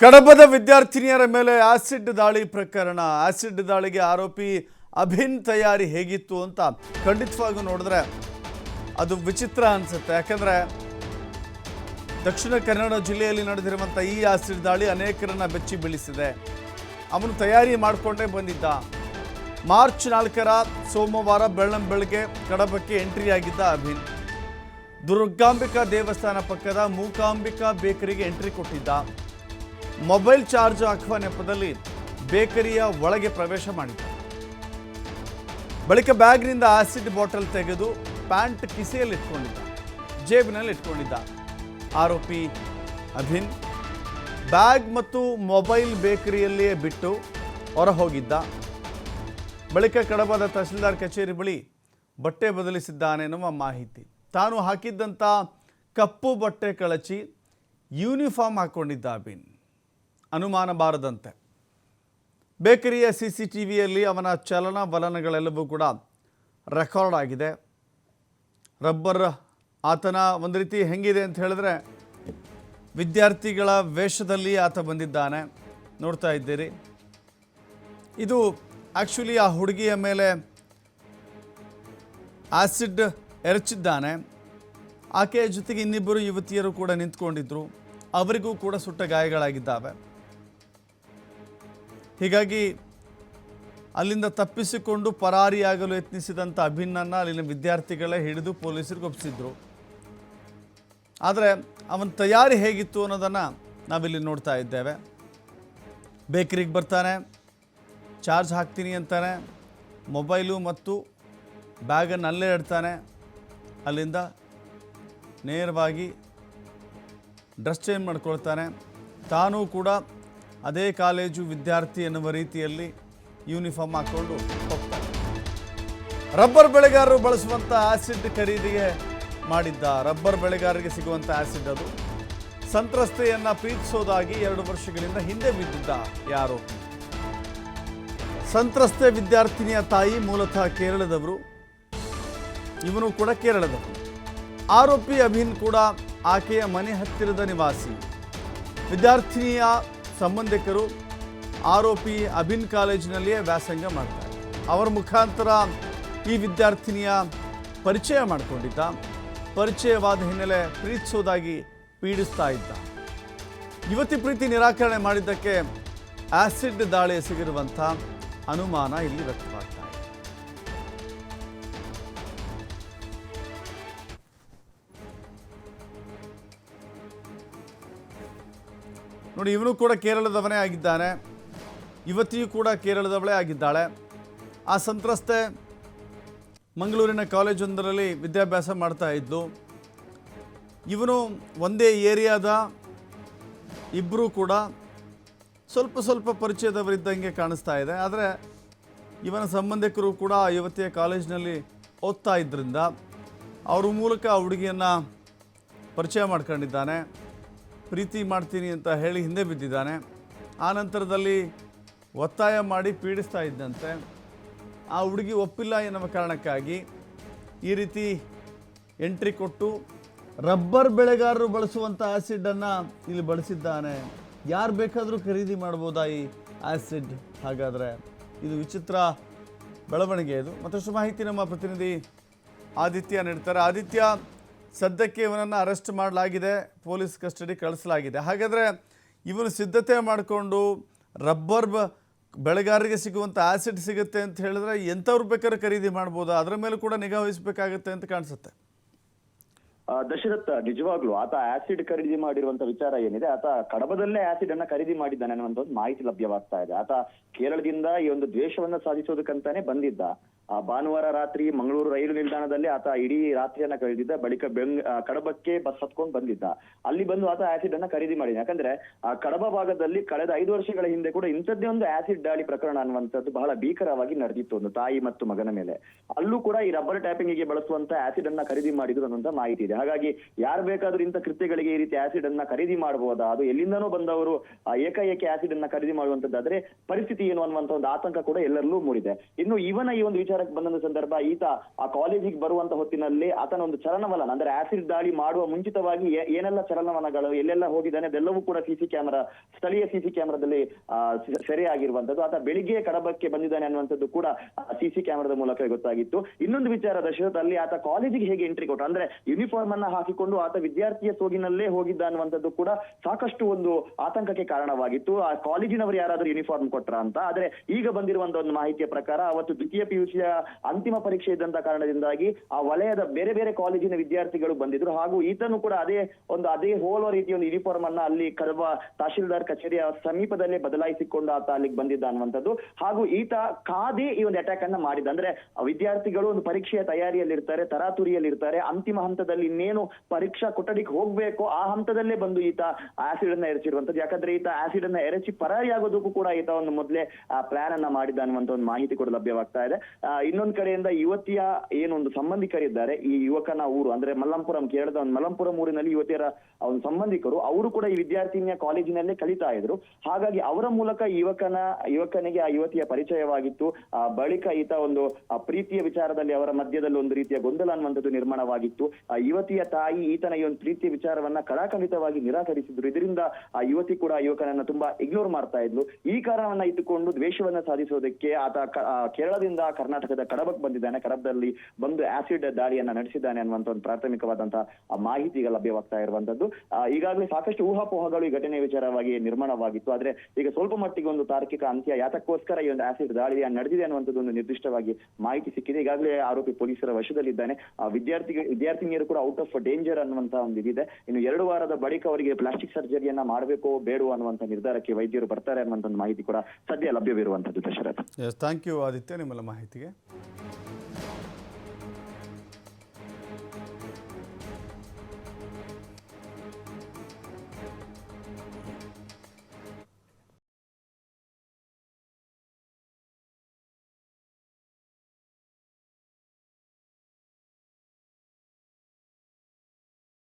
ಕಡಬದ ವಿದ್ಯಾರ್ಥಿನಿಯರ ಮೇಲೆ ಆಸಿಡ್ ದಾಳಿ ಪ್ರಕರಣ. ಆಸಿಡ್ ದಾಳಿಗೆ ಆರೋಪಿ ಅಭಿನ್ ತಯಾರಿ ಹೇಗಿತ್ತು ಅಂತ ಖಂಡಿತವಾಗಿ ನೋಡಿದ್ರೆ ಅದು ವಿಚಿತ್ರ ಅನಿಸುತ್ತೆ. ಯಾಕಂದರೆ ದಕ್ಷಿಣ ಕನ್ನಡ ಜಿಲ್ಲೆಯಲ್ಲಿ ನಡೆದಿರುವಂಥ ಈ ಆಸಿಡ್ ದಾಳಿ ಅನೇಕರನ್ನ ಬೆಚ್ಚಿ ಬೀಳಿಸಿದೆ. ಅವನು ತಯಾರಿ ಮಾಡಿಕೊಂಡೇ ಬಂದಿದ್ದ. ಮಾರ್ಚ್ 4ರ ಸೋಮವಾರ ಬೆಳಗ್ಗೆ ಕಡಬಕ್ಕೆ ಎಂಟ್ರಿ ಆಗಿದ್ದ ಅಭಿನ್. ದುರ್ಗಾಂಬಿಕಾ ದೇವಸ್ಥಾನ ಪಕ್ಕದ ಮೂಕಾಂಬಿಕಾ ಬೇಕರಿಗೆ ಎಂಟ್ರಿ ಕೊಟ್ಟಿದ್ದ. ಮೊಬೈಲ್ ಚಾರ್ಜ್ ಹಾಕುವ ನೆಪದಲ್ಲಿ ಬೇಕರಿಯ ಒಳಗೆ ಪ್ರವೇಶ ಮಾಡಿದ್ದ. ಬಳಿಕ ಬ್ಯಾಗ್ನಿಂದ ಆಸಿಡ್ ಬಾಟಲ್ ತೆಗೆದು ಪ್ಯಾಂಟ್ ಕಿಸೆಯಲ್ಲಿ ಇಟ್ಕೊಂಡಿದ್ದ, ಜೇಬಿನಲ್ಲಿ ಇಟ್ಕೊಂಡಿದ್ದ. ಆರೋಪಿ ಅಭಿನ್ ಬ್ಯಾಗ್ ಮತ್ತು ಮೊಬೈಲ್ ಬೇಕರಿಯಲ್ಲಿಯೇ ಬಿಟ್ಟು ಹೊರ ಹೋಗಿದ್ದ. ಬಳಿಕ ಕಡಬದ ತಹಸೀಲ್ದಾರ್ ಕಚೇರಿ ಬಳಿ ಬಟ್ಟೆ ಬದಲಿಸಿದ್ದಾನೆನ್ನುವ ಮಾಹಿತಿ. ತಾನು ಹಾಕಿದ್ದಂಥ ಕಪ್ಪು ಬಟ್ಟೆ ಕಳಚಿ ಯೂನಿಫಾರ್ಮ್ ಹಾಕ್ಕೊಂಡಿದ್ದ ಅಭಿನ್. ಅನುಮಾನ ಬಾರದಂತೆ ಬೇಕರಿಯ CCTVಯಲ್ಲಿ ಅವನ ಚಲನವಲನಗಳೆಲ್ಲವೂ ಕೂಡ ರೆಕಾರ್ಡ್ ಆಗಿದೆ. ರಬ್ಬರ್ ಆತನ ಒಂದು ರೀತಿ ಹೆಂಗಿದೆ ಅಂತ ಹೇಳಿದ್ರೆ ವಿದ್ಯಾರ್ಥಿಗಳ ವೇಷದಲ್ಲಿ ಆತ ಬಂದಿದ್ದಾನೆ, ನೋಡ್ತಾ ಇದ್ದೀರಿ. ಇದು ಆ್ಯಕ್ಚುಲಿ ಆ ಹುಡುಗಿಯ ಮೇಲೆ ಆಸಿಡ್ ಎರಚಿದ್ದಾನೆ. ಆಕೆಯ ಜೊತೆಗೆ ಇನ್ನಿಬ್ಬರು ಯುವತಿಯರು ಕೂಡ ನಿಂತ್ಕೊಂಡಿದ್ರು. ಅವರಿಗೂ ಕೂಡ ಸುಟ್ಟ ಗಾಯಗಳಾಗಿದ್ದಾವೆ. ಹೀಗಾಗಿ ಅಲ್ಲಿಂದ ತಪ್ಪಿಸಿಕೊಂಡು ಪರಾರಿಯಾಗಲು ಯತ್ನಿಸಿದಂಥ ಅಭಿನ್ನನ್ನು ಅಲ್ಲಿನ ವಿದ್ಯಾರ್ಥಿಗಳೇ ಹಿಡಿದು ಪೊಲೀಸರಿಗೆ ಒಪ್ಪಿಸಿದ್ರು. ಆದರೆ ಅವನ ತಯಾರಿ ಹೇಗಿತ್ತು ಅನ್ನೋದನ್ನು ನಾವಿಲ್ಲಿ ನೋಡ್ತಾ ಇದ್ದೇವೆ. ಬೇಕರಿಗೆ ಬರ್ತಾನೆ, ಚಾರ್ಜ್ ಹಾಕ್ತೀನಿ ಅಂತಾನೆ, ಮೊಬೈಲು ಮತ್ತು ಬ್ಯಾಗನ್ನು ಅಲ್ಲೇ ಇಡ್ತಾನೆ. ಅಲ್ಲಿಂದ ನೇರವಾಗಿ ಡ್ರೆಸ್ ಚೇಂಜ್ ಮಾಡ್ಕೊಳ್ತಾನೆ. ತಾನೂ ಕೂಡ ಅದೇ ಕಾಲೇಜು ವಿದ್ಯಾರ್ಥಿ ಎನ್ನುವ ರೀತಿಯಲ್ಲಿ ಯೂನಿಫಾರ್ಮ್ ಹಾಕ್ಕೊಂಡು ಹೋಗ್ತಾನೆ. ರಬ್ಬರ್ ಬೆಳೆಗಾರರು ಬಳಸುವಂಥ ಆಸಿಡ್ ಖರೀದಿಗೆ ಮಾಡಿದ್ದ. ರಬ್ಬರ್ ಬೆಳೆಗಾರರಿಗೆ ಸಿಗುವಂಥ ಆಸಿಡ್ ಅದು. ಸಂತ್ರಸ್ತೆಯನ್ನು ಪ್ರೀತಿಸೋದಾಗಿ 2 ವರ್ಷಗಳಿಂದ ಹಿಂದೆ ಬಿದ್ದಿದ್ದ ಯಾರು. ಸಂತ್ರಸ್ತೆ ವಿದ್ಯಾರ್ಥಿನಿಯ ತಾಯಿ ಮೂಲತಃ ಕೇರಳದವರು, ಇವನು ಕೂಡ ಕೇರಳದವರು. ಆರೋಪಿ ಅಭಿನ್ ಕೂಡ ಆಕೆಯ ಮನೆ ಹತ್ತಿರದ ನಿವಾಸಿ. ವಿದ್ಯಾರ್ಥಿನಿಯ ಸಂಬಂಧಿಕರು ಆರೋಪಿ ಅಭಿನ್ ಕಾಲೇಜಿನಲ್ಲಿಯೇ ವ್ಯಾಸಂಗ ಮಾಡ್ತಾರೆ. ಅವರ ಮುಖಾಂತರ ಈ ವಿದ್ಯಾರ್ಥಿನಿಯ ಪರಿಚಯ ಮಾಡಿಕೊಂಡಿದ್ದ. ಪರಿಚಯವಾದ ಹಿನ್ನೆಲೆ ಪ್ರೀತಿಸೋದಾಗಿ ಪೀಡಿಸ್ತಾ ಇದ್ದ. ಯುವತಿ ಪ್ರೀತಿ ನಿರಾಕರಣೆ ಮಾಡಿದ್ದಕ್ಕೆ ಆಸಿಡ್ ದಾಳಿ ಎಸಗಿರುವಂಥ ಅನುಮಾನ ಇಲ್ಲಿ ವ್ಯಕ್ತವಾಗ್ತಾ ಇದೆ. ನೋಡಿ, ಇವನು ಕೂಡ ಕೇರಳದವನೇ ಆಗಿದ್ದಾನೆ, ಯುವತಿಯು ಕೂಡ ಕೇರಳದವಳೇ ಆಗಿದ್ದಾಳೆ. ಆ ಸಂತ್ರಸ್ತೆ ಮಂಗಳೂರಿನ ಕಾಲೇಜೊಂದರಲ್ಲಿ ವಿದ್ಯಾಭ್ಯಾಸ ಮಾಡ್ತಾ ಇದ್ಲು. ಇವನು ಒಂದೇ ಏರಿಯಾದ, ಇಬ್ಬರೂ ಕೂಡ ಸ್ವಲ್ಪ ಪರಿಚಯದವರಿದ್ದಂಗೆ ಕಾಣಿಸ್ತಾ ಇದೆ. ಆದರೆ ಇವನ ಸಂಬಂಧಿಕರು ಕೂಡ ಆ ಯುವತಿಯ ಕಾಲೇಜಿನಲ್ಲಿ ಓದ್ತಾ ಇದ್ದರಿಂದ ಅವ್ರ ಮೂಲಕ ಆ ಹುಡುಗಿಯನ್ನು ಪರಿಚಯ ಮಾಡ್ಕೊಂಡಿದ್ದಾನೆ. ಪ್ರೀತಿ ಮಾಡ್ತೀನಿ ಅಂತ ಹೇಳಿ ಹಿಂದೆ ಬಿದ್ದಿದ್ದಾನೆ. ಆ ನಂತರದಲ್ಲಿ ಒತ್ತಾಯ ಮಾಡಿ ಪೀಡಿಸ್ತಾ ಇದ್ದಂತೆ. ಆ ಹುಡುಗಿ ಒಪ್ಪಿಲ್ಲ ಎನ್ನುವ ಕಾರಣಕ್ಕಾಗಿ ಈ ರೀತಿ ಎಂಟ್ರಿ ಕೊಟ್ಟು ರಬ್ಬರ್ ಬೆಳೆಗಾರರು ಬಳಸುವಂಥ ಆ್ಯಸಿಡನ್ನು ಇಲ್ಲಿ ಬಳಸಿದ್ದಾನೆ. ಯಾರು ಬೇಕಾದರೂ ಖರೀದಿ ಮಾಡ್ಬೋದಾ ಈ ಆ್ಯಸಿಡ್? ಹಾಗಾದರೆ ಇದು ವಿಚಿತ್ರ ಬೆಳವಣಿಗೆ. ಇದು ಮತ್ತಷ್ಟು ಮಾಹಿತಿ ನಮ್ಮ ಪ್ರತಿನಿಧಿ ಆದಿತ್ಯ ನೀಡ್ತಾರೆ. ಆದಿತ್ಯ, ಸದ್ಯಕ್ಕೆ ಇವನನ್ನು ಅರೆಸ್ಟ್ ಮಾಡಲಾಗಿದೆ, ಪೊಲೀಸ್ ಕಸ್ಟಡಿ ಕಳಿಸಲಾಗಿದೆ. ಹಾಗಾದರೆ ಇವನು ಸಿದ್ಧತೆ ಮಾಡಿಕೊಂಡು ರಬ್ಬರ್ ಬೆಳೆಗಾರರಿಗೆ ಸಿಗುವಂಥ ಆ್ಯಸಿಡ್ ಸಿಗುತ್ತೆ ಅಂತ ಹೇಳಿದ್ರೆ ಎಂಥವ್ರು ಬೇಕಾದ್ರೆ ಖರೀದಿ ಮಾಡ್ಬೋದಾ? ಅದರ ಮೇಲೂ ಕೂಡ ನಿಗಾ ವಹಿಸಬೇಕಾಗುತ್ತೆ ಅಂತ ಕಾಣಿಸುತ್ತೆ. ದಶರಥ್, ನಿಜವಾಗ್ಲೂ ಆತ ಆಸಿಡ್ ಖರೀದಿ ಮಾಡಿರುವಂತ ವಿಚಾರ ಏನಿದೆ, ಆತ ಕಡಬದಲ್ಲೇ ಆಸಿಡ್ ಅನ್ನ ಖರೀದಿ ಮಾಡಿದ್ದಾನೆ ಅನ್ನುವಂತ ಒಂದು ಮಾಹಿತಿ ಲಭ್ಯವಾಗ್ತಾ ಇದೆ. ಆತ ಕೇರಳದಿಂದ ಈ ಒಂದು ದ್ವೇಷವನ್ನ ಸಾಧಿಸೋದಕ್ಕಂತಾನೆ ಬಂದಿದ್ದ. ಭಾನುವಾರ ರಾತ್ರಿ ಮಂಗಳೂರು ರೈಲು ನಿಲ್ದಾಣದಲ್ಲಿ ಆತ ಇಡೀ ರಾತ್ರಿಯನ್ನ ಕಳೆದಿದ್ದ. ಬಳಿಕ ಕಡಬಕ್ಕೆ ಬಸ್ ಹತ್ಕೊಂಡು ಬಂದಿದ್ದ. ಅಲ್ಲಿ ಬಂದು ಆತ ಆಸಿಡ್ ಅನ್ನ ಖರೀದಿ ಮಾಡಿದ. ಯಾಕಂದ್ರೆ ಆ ಕಡಬ ಭಾಗದಲ್ಲಿ ಕಳೆದ 5 ವರ್ಷಗಳ ಹಿಂದೆ ಕೂಡ ಇಂಥದ್ದೇ ಒಂದು ಆಸಿಡ್ ದಾಳಿ ಪ್ರಕರಣ ಅನ್ನುವಂಥದ್ದು ಬಹಳ ಭೀಕರವಾಗಿ ನಡೆದಿತ್ತು, ಒಂದು ತಾಯಿ ಮತ್ತು ಮಗನ ಮೇಲೆ. ಅಲ್ಲೂ ಕೂಡ ಈ ರಬ್ಬರ್ ಟ್ಯಾಪಿಂಗ್ ಗೆ ಬಳಸುವಂತ ಆಸಿಡ್ ಅನ್ನ ಖರೀದಿ ಮಾಡಿದ್ರು ಅನ್ನುವಂತ ಮಾಹಿತಿ ಇದೆ. ಹಾಗಾಗಿ ಯಾರು ಬೇಕಾದ್ರೂ ಇಂಥ ಕೃತ್ಯಗಳಿಗೆ ಈ ರೀತಿ ಆಸಿಡ್ ಅನ್ನ ಖರೀದಿ ಮಾಡಬಹುದಾ, ಅದು ಎಲ್ಲಿಂದನೂ ಬಂದವರು ಏಕಾಏಕಿ ಆಸಿಡ್ ಅನ್ನ ಖರೀದಿ ಮಾಡುವಂತದ್ದಾದ್ರೆ ಪರಿಸ್ಥಿತಿ ಏನು ಅನ್ನುವಂತ ಒಂದು ಆತಂಕ ಕೂಡ ಎಲ್ಲರಲ್ಲೂ ಮೂಡಿದೆ. ಇನ್ನು ಇವನ ಈ ಒಂದು ವಿಚಾರ ವಿಚಾರಕ್ಕೆ ಬಂದ ಸಂದರ್ಭ ಈತ ಆ ಕಾಲೇಜಿಗೆ ಬರುವಂತ ಹೊತ್ತಿನಲ್ಲಿ ಆತನ ಒಂದು ಚಲನವಲನ ಅಂದ್ರೆ ಆಸಿಡ್ ದಾಳಿ ಮಾಡುವ ಮುಂಚಿತವಾಗಿ ಏನೆಲ್ಲ ಚಲನವಲನಗಳು ಎಲ್ಲೆಲ್ಲ ಹೋಗಿದ್ದಾನೆ ಅದೆಲ್ಲವೂ ಕೂಡ ಸ್ಥಳೀಯ ಸಿಸಿ ಕ್ಯಾಮೆರಾದಲ್ಲಿ ಸೆರೆಯಾಗಿರುವಂತದ್ದು. ಆತ ಬೆಳಿಗ್ಗೆ ಕಡಬಕ್ಕೆ ಬಂದಿದ್ದಾನೆ ಅನ್ನುವಂಥದ್ದು ಕೂಡ ಸಿಸಿ ಕ್ಯಾಮೆರಾದ ಮೂಲಕ ಗೊತ್ತಾಗಿತ್ತು. ಇನ್ನೊಂದು ವಿಚಾರ ದಶರಥ್, ಅಲ್ಲಿ ಆತ ಕಾಲೇಜಿಗೆ ಹೇಗೆ ಎಂಟ್ರಿ ಕೊಟ್ಟ ಅಂದ್ರೆ ಯೂನಿಫಾರ್ಮ್ ಅನ್ನ ಹಾಕಿಕೊಂಡು ಆತ ವಿದ್ಯಾರ್ಥಿಯ ಸೋಗಿನಲ್ಲೇ ಹೋಗಿದ್ದ ಅನ್ನುವಂಥದ್ದು ಕೂಡ ಸಾಕಷ್ಟು ಒಂದು ಆತಂಕಕ್ಕೆ ಕಾರಣವಾಗಿತ್ತು. ಆ ಕಾಲೇಜಿನವರು ಯಾರಾದ್ರೂ ಯೂನಿಫಾರ್ಮ್ ಕೊಟ್ರ ಅಂತ. ಆದ್ರೆ ಈಗ ಬಂದಿರುವಂತಹ ಒಂದು ಮಾಹಿತಿಯ ಪ್ರಕಾರ ಅವತ್ತು ದ್ವಿತೀಯ PUC ಅಂತಿಮ ಪರೀಕ್ಷೆ ಇದ್ದಂತ ಕಾರಣದಿಂದಾಗಿ ಆ ವಲಯದ ಬೇರೆ ಬೇರೆ ಕಾಲೇಜಿನ ವಿದ್ಯಾರ್ಥಿಗಳು ಬಂದಿದ್ರು. ಹಾಗೂ ಈತನು ಕೂಡ ಅದೇ ಹೋಲುವ ರೀತಿಯ ಒಂದು ಯೂನಿಫಾರ್ಮ್ ಅನ್ನ ಅಲ್ಲಿ ಕಡಬ ತಹಶೀಲ್ದಾರ್ ಕಚೇರಿಯ ಸಮೀಪದಲ್ಲೇ ಬದಲಾಯಿಸಿಕೊಂಡು ಆತ ಅಲ್ಲಿಗೆ ಬಂದಿದ್ದ ಅನ್ನುವಂಥದ್ದು. ಹಾಗೂ ಈತ ಕಾದೇ ಈ ಒಂದು ಅಟ್ಯಾಕ್ ಅನ್ನ ಮಾಡಿದ. ಅಂದ್ರೆ ವಿದ್ಯಾರ್ಥಿಗಳು ಒಂದು ಪರೀಕ್ಷೆಯ ತಯಾರಿಯಲ್ಲಿರ್ತಾರೆ, ತರಾತುರಿಯಲ್ಲಿರ್ತಾರೆ, ಅಂತಿಮ ಹಂತದಲ್ಲಿ ಇನ್ನೇನು ಪರೀಕ್ಷಾ ಕೊಠಡಿಗೆ ಹೋಗ್ಬೇಕು ಆ ಹಂತದಲ್ಲೇ ಬಂದು ಈತ ಆಸಿಡ್ ಅನ್ನ ಎರಚಿರುವಂತದ್ದು. ಯಾಕಂದ್ರೆ ಈತ ಆಸಿಡ್ ಅನ್ನ ಎರಚಿ ಪರಾರಿಯಾಗೋದಕ್ಕೂ ಕೂಡ ಈತ ಒಂದು ಮೊದಲೇ ಪ್ಲಾನ್ ಅನ್ನ ಮಾಡಿದ ಅನ್ನುವಂತ ಒಂದು ಮಾಹಿತಿ ಕೂಡ ಲಭ್ಯವಾಗ್ತಾ ಇದೆ. ಇನ್ನೊಂದ್ ಕಡೆಯಿಂದ ಯುವತಿಯ ಏನೊಂದು ಸಂಬಂಧಿಕರಿದ್ದಾರೆ, ಈ ಯುವಕನ ಊರು ಅಂದ್ರೆ ಮಲ್ಲಂಪುರಂ, ಕೇರಳದ ಒಂದು ಮಲ್ಲಂಪುರಂ ಊರಿನಲ್ಲಿ ಯುವತಿಯರ ಒಂದು ಸಂಬಂಧಿಕರು, ಅವರು ಕೂಡ ಈ ವಿದ್ಯಾರ್ಥಿನಿಯ ಕಾಲೇಜಿನಲ್ಲೇ ಕಲಿತಾ ಇದ್ರು. ಹಾಗಾಗಿ ಅವರ ಮೂಲಕ ಯುವಕನಿಗೆ ಆ ಯುವತಿಯ ಪರಿಚಯವಾಗಿತ್ತು. ಬಳಿಕ ಈತ ಒಂದು ಪ್ರೀತಿಯ ವಿಚಾರದಲ್ಲಿ ಅವರ ಮಧ್ಯದಲ್ಲಿ ಒಂದು ರೀತಿಯ ಗೊಂದಲ ಅನ್ನುವಂಥದ್ದು ನಿರ್ಮಾಣವಾಗಿತ್ತು. ಆ ಯುವತಿಯ ತಾಯಿ ಈತನ ಈ ಒಂದು ಪ್ರೀತಿಯ ವಿಚಾರವನ್ನ ಕಡಾಖಂಡಿತವಾಗಿ ನಿರಾಕರಿಸಿದ್ರು. ಇದರಿಂದ ಆ ಯುವತಿ ಕೂಡ ಯುವಕನನ್ನ ತುಂಬಾ ಇಗ್ನೋರ್ ಮಾಡ್ತಾ ಇದ್ಲು. ಈ ಕಾರಣವನ್ನ ಇಟ್ಟುಕೊಂಡು ದ್ವೇಷವನ್ನ ಸಾಧಿಸೋದಕ್ಕೆ ಆತ ಕೇರಳದಿಂದ ಕರ್ನಾಟಕದ ಕಡಬಕ್ಕೆ ಬಂದಿದ್ದಾನೆ. ಕಡಬದಲ್ಲಿ ಬಂದು ಆಸಿಡ್ ದಾಳಿಯನ್ನ ನಡೆಸಿದ್ದಾನೆ ಅನ್ನುವಂತ ಒಂದು ಪ್ರಾಥಮಿಕವಾದಂತಹ ಮಾಹಿತಿಗಳು ಲಭ್ಯವಾಗ್ತಾ ಇರುವಂತದ್ದು. ಈಗಾಗಲೇ ಸಾಕಷ್ಟು ಊಹಾಪೋಹಗಳು ಈ ಘಟನೆ ವಿಚಾರವಾಗಿ ನಿರ್ಮಾಣವಾಗಿತ್ತು. ಆದ್ರೆ ಈಗ ಸ್ವಲ್ಪ ಮಟ್ಟಿಗೆ ಒಂದು ತಾರ್ಕಿಕ ಅಂತ್ಯ ಯಾತಕ್ಕೋಸ್ಕರ ಈ ಒಂದು ಆಸಿಡ್ ದಾಳಿ ನಡೆದಿದೆ ಅನ್ನುವಂಥದ್ದು ಒಂದು ನಿರ್ದಿಷ್ಟವಾಗಿ ಮಾಹಿತಿ ಸಿಕ್ಕಿದೆ. ಈಗಾಗಲೇ ಆರೋಪಿ ಪೊಲೀಸರ ವಶದಲ್ಲಿದ್ದಾನೆ. ವಿದ್ಯಾರ್ಥಿನಿಯರು ಕೂಡ ಔಟ್ ಆಫ್ ಡೇಂಜರ್ ಅನ್ನುವಂತ ಒಂದು ಇದಿದೆ. ಇನ್ನು 2 ವಾರದ ಬಳಿಕ ಅವರಿಗೆ ಪ್ಲಾಸ್ಟಿಕ್ ಸರ್ಜರಿಯನ್ನ ಮಾಡಬೇಕೋ ಬೇಡೋ ಅನ್ನುವಂತ ನಿರ್ಧಾರಕ್ಕೆ ವೈದ್ಯರು ಬರ್ತಾರೆ ಅನ್ನುವಂತ ಒಂದು ಮಾಹಿತಿ ಕೂಡ ಸದ್ಯ ಲಭ್ಯವಿರುವಂತದ್ದು. ದಶರಥ್, ಥ್ಯಾಂಕ್ ಯು ಆದಿತ್ಯ ನಿಮ್ಮೆಲ್ಲ ಮಾಹಿತಿಗೆ.